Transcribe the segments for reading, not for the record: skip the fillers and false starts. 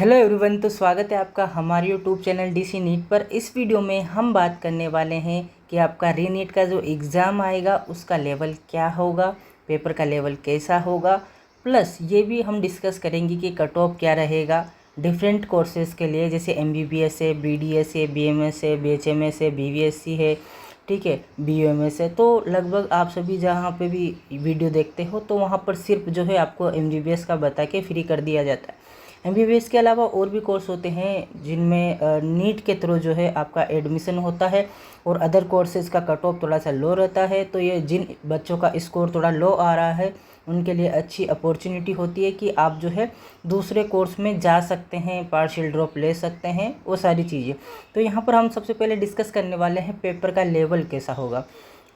Hello everyone, तो स्वागत है आपका हमारे यूट्यूब चैनल डीसी नीट पर। इस वीडियो में हम बात करने वाले हैं कि आपका री नीट का जो एग्ज़ाम आएगा उसका लेवल क्या होगा, पेपर का लेवल कैसा होगा, प्लस ये भी हम डिस्कस करेंगे कि कट ऑफ क्या रहेगा डिफरेंट कोर्सेज़ के लिए, जैसे MBBS है, BDS है, BMS है, BHMS है, BVSC है, ठीक है, BUMS है। तो लगभग आप सभी जहाँ पे भी वीडियो देखते हो तो वहाँ पर सिर्फ जो है आपको MBBS का बता के फ्री कर दिया जाता है। MBBS के अलावा और भी कोर्स होते हैं जिनमें नीट के थ्रू जो है आपका एडमिशन होता है और अदर कोर्सेज़ का कट ऑफ थोड़ा सा लो रहता है। तो ये जिन बच्चों का स्कोर थोड़ा लो आ रहा है उनके लिए अच्छी अपॉर्चुनिटी होती है कि आप जो है दूसरे कोर्स में जा सकते हैं, पार्शियल ड्रॉप ले सकते हैं, वो सारी चीज़ें। तो यहाँ पर हम सबसे पहले डिस्कस करने वाले हैं पेपर का लेवल कैसा होगा।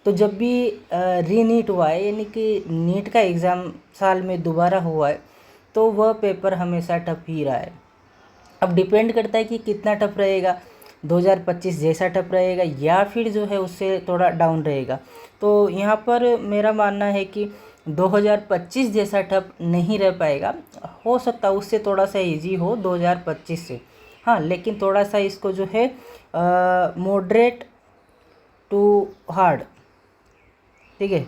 तो जब भी री नीट हुआ है, यानी कि नीट का एग्ज़ाम साल में दोबारा हुआ है, तो वह पेपर हमेशा टफ ही रहा है। अब डिपेंड करता है कि कितना टफ रहेगा, 2025 जैसा टफ रहेगा या फिर जो है उससे थोड़ा डाउन रहेगा। तो यहाँ पर मेरा मानना है कि 2025 जैसा टफ नहीं रह पाएगा, हो सकता है उससे थोड़ा सा इजी हो 2025 से, हाँ, लेकिन थोड़ा सा इसको जो है मॉडरेट टू हार्ड, ठीक है,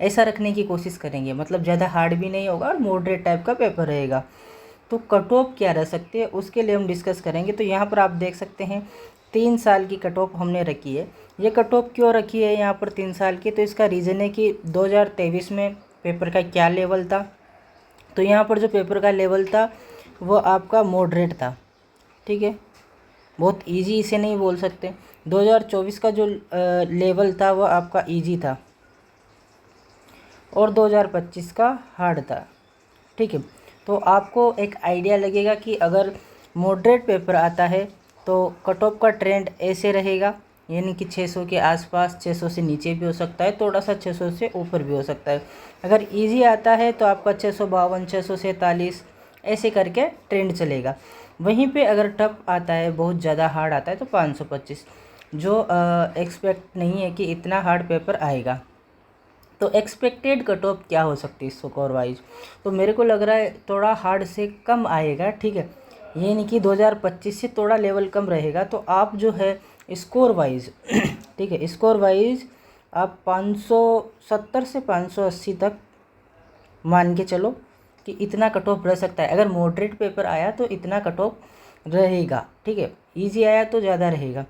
ऐसा रखने की कोशिश करेंगे। मतलब ज़्यादा हार्ड भी नहीं होगा और मॉडरेट टाइप का पेपर रहेगा। तो कट ऑफ क्या रह सकती है उसके लिए हम डिस्कस करेंगे। तो यहाँ पर आप देख सकते हैं 3 साल की कट ऑफ हमने रखी है। ये कट ऑफ क्यों रखी है यहाँ पर 3 साल की? तो इसका रीज़न है कि 2023 में पेपर का क्या लेवल था। तो यहाँ पर जो पेपर का लेवल था वो आपका मॉडरेट था, ठीक है, बहुत इजी इसे नहीं बोल सकते। 2024 का जो लेवल था वो आपका इजी था और 2025 का हार्ड था, ठीक है। तो आपको एक आइडिया लगेगा कि अगर मॉडरेट पेपर आता है तो कट ऑफ का ट्रेंड ऐसे रहेगा, यानी कि 600 के आसपास, 600 से नीचे भी हो सकता है, थोड़ा सा 600 से ऊपर भी हो सकता है। अगर इजी आता है तो आपका 652, 647 ऐसे करके ट्रेंड चलेगा। वहीं पे अगर टफ आता है, बहुत ज़्यादा हार्ड आता है, तो 525, जो एक्सपेक्ट नहीं है कि इतना हार्ड पेपर आएगा। तो एक्सपेक्टेड कट ऑफ क्या हो सकती है स्कोर वाइज? तो मेरे को लग रहा है थोड़ा हार्ड से कम आएगा, ठीक है, ये नहीं कि 2025 से थोड़ा लेवल कम रहेगा। तो आप जो है स्कोर वाइज ठीक है, स्कोर वाइज आप 570 से 580 तक मान के चलो कि इतना कट ऑफ रह सकता है। अगर मॉडरेट पेपर आया तो इतना कट ऑफ रहेगा, ठीक है, ईजी आया तो ज़्यादा रहेगा।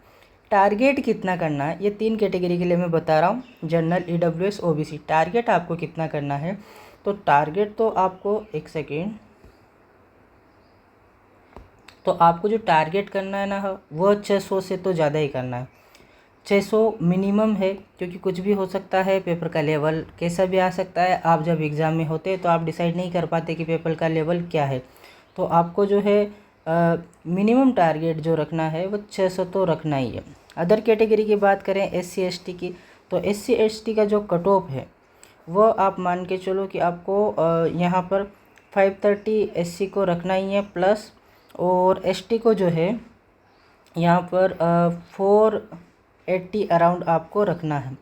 टारगेट कितना करना है, ये 3 कैटेगरी के लिए मैं बता रहा हूँ, जनरल, EWS, OBC। टारगेट आपको कितना करना है? तो टारगेट तो आपको, एक सेकेंड, तो आपको जो टारगेट करना है ना वो 600 से तो ज़्यादा ही करना है। 600 मिनिमम है, क्योंकि कुछ भी हो सकता है, पेपर का लेवल कैसा भी आ सकता है। आप जब एग्ज़ाम में होते तो आप डिसाइड नहीं कर पाते कि पेपर का लेवल क्या है। तो आपको जो है मिनिमम टारगेट जो रखना है वो 600 तो रखना ही है। अदर कैटेगरी की बात करें SC ST की, तो SC ST का जो कट ऑफ है वो आप मान के चलो कि आपको यहाँ पर 530 SC को रखना ही है प्लस, और ST को जो है यहाँ पर 480 अराउंड आपको रखना है।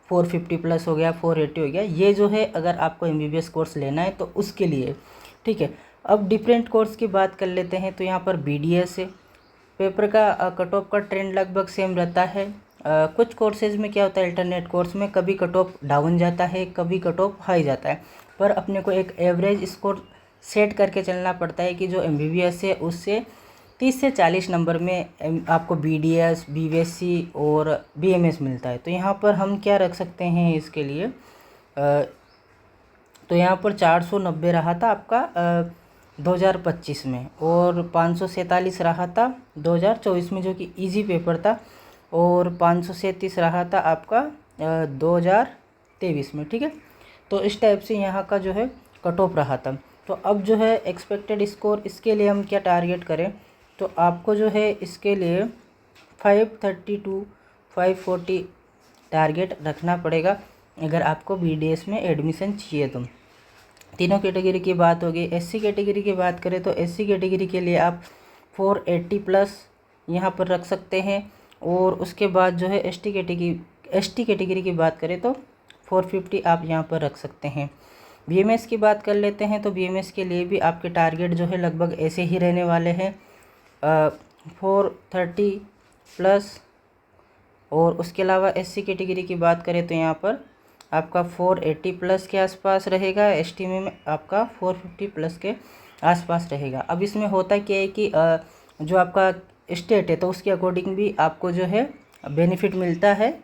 450 प्लस हो गया, 480 हो गया, ये जो है अगर आपको MBBS कोर्स लेना है तो उसके लिए, ठीक है। अब डिफरेंट कोर्स की बात कर लेते हैं। तो यहाँ पर BDS है, पेपर का कट ऑफ का ट्रेंड लगभग सेम रहता है। कुछ कोर्सेज़ में क्या होता है, अल्टरनेट कोर्स में कभी कट ऑफ डाउन जाता है, कभी कट ऑफ हाई जाता है, पर अपने को एक एवरेज स्कोर सेट करके चलना पड़ता है कि जो MBBS है उससे 30 से 40 नंबर में आपको BDS, BVSC और BMS मिलता है। तो यहाँ पर हम क्या रख सकते हैं इसके लिए, तो यहाँ पर 490 रहा था आपका 2025 में, और 547 रहा था 2024 में जो कि इजी पेपर था, और 537 रहा था आपका 2023 में, ठीक है। तो इस टाइप से यहाँ का जो है कट ऑफ रहा था। तो अब जो है एक्सपेक्टेड स्कोर, इसके लिए हम क्या टारगेट करें? तो आपको जो है इसके लिए 530 टू 540 टारगेट रखना पड़ेगा अगर आपको BDS में एडमिशन चाहिए तो। तीनों कैटेगरी की बात होगी। SC कैटेगरी की बात करें तो SC कैटेगरी के लिए आप 480 प्लस यहाँ पर रख सकते हैं, और उसके बाद जो है ST कैटेगरी की बात करें तो 450 आप यहाँ पर रख सकते हैं। BMS की बात कर लेते हैं तो BMS के लिए भी आपके टारगेट जो है लगभग ऐसे ही रहने वाले हैं 430 प्लस। और उसके अलावा SC कैटेगरी की बात करें तो यहाँ पर आपका 480 प्लस के आसपास रहेगा, ST में आपका 450 प्लस के आसपास रहेगा। अब इसमें होता क्या है कि जो आपका स्टेट है तो उसके अकॉर्डिंग भी आपको जो है बेनिफिट मिलता है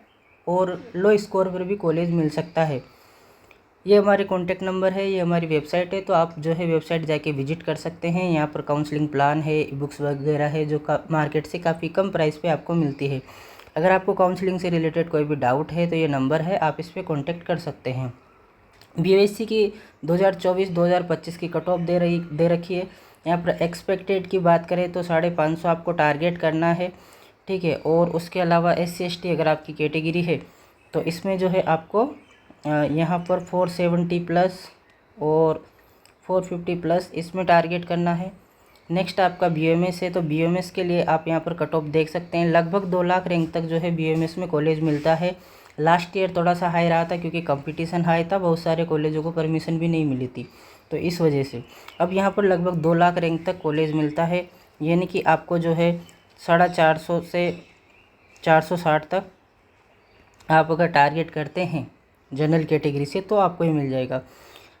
और लो स्कोर पर भी कॉलेज मिल सकता है। ये हमारे कॉन्टैक्ट नंबर है, ये हमारी वेबसाइट है, तो आप जो है वेबसाइट जाके विजिट कर सकते हैं। यहाँ पर काउंसलिंग प्लान है, बुक्स वगैरह है जो मार्केट से काफ़ी कम प्राइस पे आपको मिलती है। अगर आपको काउंसलिंग से रिलेटेड कोई भी डाउट है तो ये नंबर है, आप इस पर कॉन्टैक्ट कर सकते हैं। BOSC की 2024-2025 की कट ऑफ दे रखी है। यहाँ पर एक्सपेक्टेड की बात करें तो 550 आपको टारगेट करना है, ठीक है। और उसके अलावा SC ST अगर आपकी कैटेगरी है तो इसमें जो है आपको यहाँ पर 470 प्लस और 450 प्लस इसमें टारगेट करना है। नेक्स्ट आपका BMS है तो BMS के लिए आप यहाँ पर कट ऑफ देख सकते हैं, लगभग 2 लाख रैंक तक जो है BMS में कॉलेज मिलता है। लास्ट ईयर थोड़ा सा हाई रहा था क्योंकि कंपटीशन हाई था, बहुत सारे कॉलेजों को परमिशन भी नहीं मिली थी, तो इस वजह से अब यहाँ पर लगभग 2 लाख रैंक तक कॉलेज मिलता है। यानी कि आपको जो है 450 से 460 तक आप अगर टारगेट करते हैं जनरल कैटेगरी से तो आपको ही मिल जाएगा।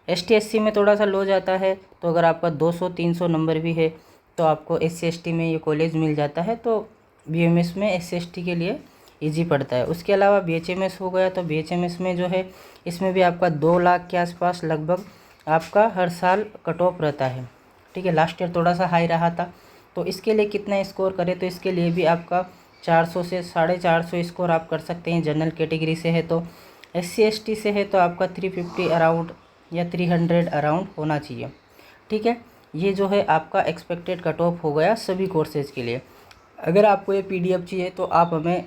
ST SC में थोड़ा सा लो जाता है, तो अगर आपका 200-300 नंबर भी है तो आपको SC ST में ये कॉलेज मिल जाता है, तो BMS में SC ST के लिए इजी पड़ता है। उसके अलावा BHMS हो गया, तो BHMS में जो है इसमें भी आपका 2 लाख के आसपास लगभग आपका हर साल कट ऑफ रहता है, ठीक है। लास्ट ईयर थोड़ा सा हाई रहा था, तो इसके लिए कितना स्कोर करें तो इसके लिए भी आपका 400 से 450 स्कोर आप कर सकते हैं। जनरल कैटेगरी से है तो, SC ST से है तो आपका 350 अराउंड या 300 अराउंड होना चाहिए, ठीक है। ये जो है आपका एक्सपेक्टेड कट ऑफ हो गया सभी कोर्सेज़ के लिए। अगर आपको ये PDF चाहिए तो आप हमें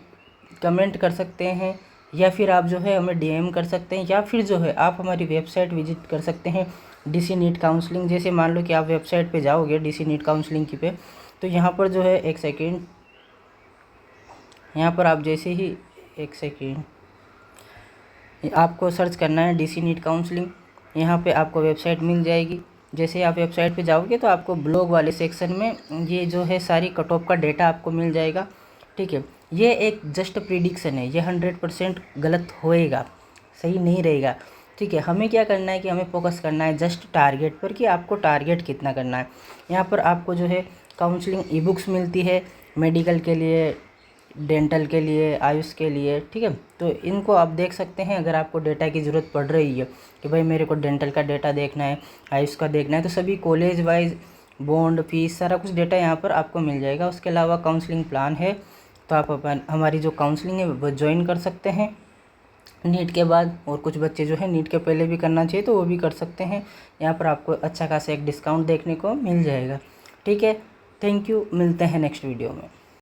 कमेंट कर सकते हैं, या फिर आप जो है हमें DM कर सकते हैं, या फिर जो है आप हमारी वेबसाइट विजिट कर सकते हैं DC नीट काउंसलिंग। जैसे मान लो कि आप वेबसाइट पे जाओगे DC नीट काउंसलिंग की पे, तो यहाँ पर जो है एक सेकेंड, यहाँ पर आप जैसे ही एक सेकेंड आपको सर्च करना है DC नीट काउंसलिंग, यहाँ पे आपको वेबसाइट मिल जाएगी। जैसे आप वेबसाइट पे जाओगे तो आपको ब्लॉग वाले सेक्शन में ये जो है सारी कट ऑफ का डेटा आपको मिल जाएगा, ठीक है। ये एक जस्ट प्रिडिक्शन है, ये 100% गलत होएगा, सही नहीं रहेगा, ठीक है। हमें क्या करना है कि हमें फोकस करना है जस्ट टारगेट पर कि आपको टारगेट कितना करना है। यहाँ पर आपको जो है काउंसलिंग ई-बुक्स मिलती है मेडिकल के लिए, डेंटल के लिए, आयुष के लिए, ठीक है। तो इनको आप देख सकते हैं। अगर आपको डेटा की ज़रूरत पड़ रही है कि भाई मेरे को डेंटल का डेटा देखना है, आयुष का देखना है, तो सभी कॉलेज वाइज बॉन्ड फीस सारा कुछ डेटा यहाँ पर आपको मिल जाएगा। उसके अलावा काउंसलिंग प्लान है, तो आप हमारी जो काउंसलिंग है वो ज्वाइन कर सकते हैं नीट के बाद। और कुछ बच्चे जो है नीट के पहले भी करना चाहिए तो वो भी कर सकते हैं। यहाँ पर आपको अच्छा खासा एक डिस्काउंट देखने को मिल जाएगा, ठीक है। थैंक यू, मिलते हैं नेक्स्ट वीडियो में।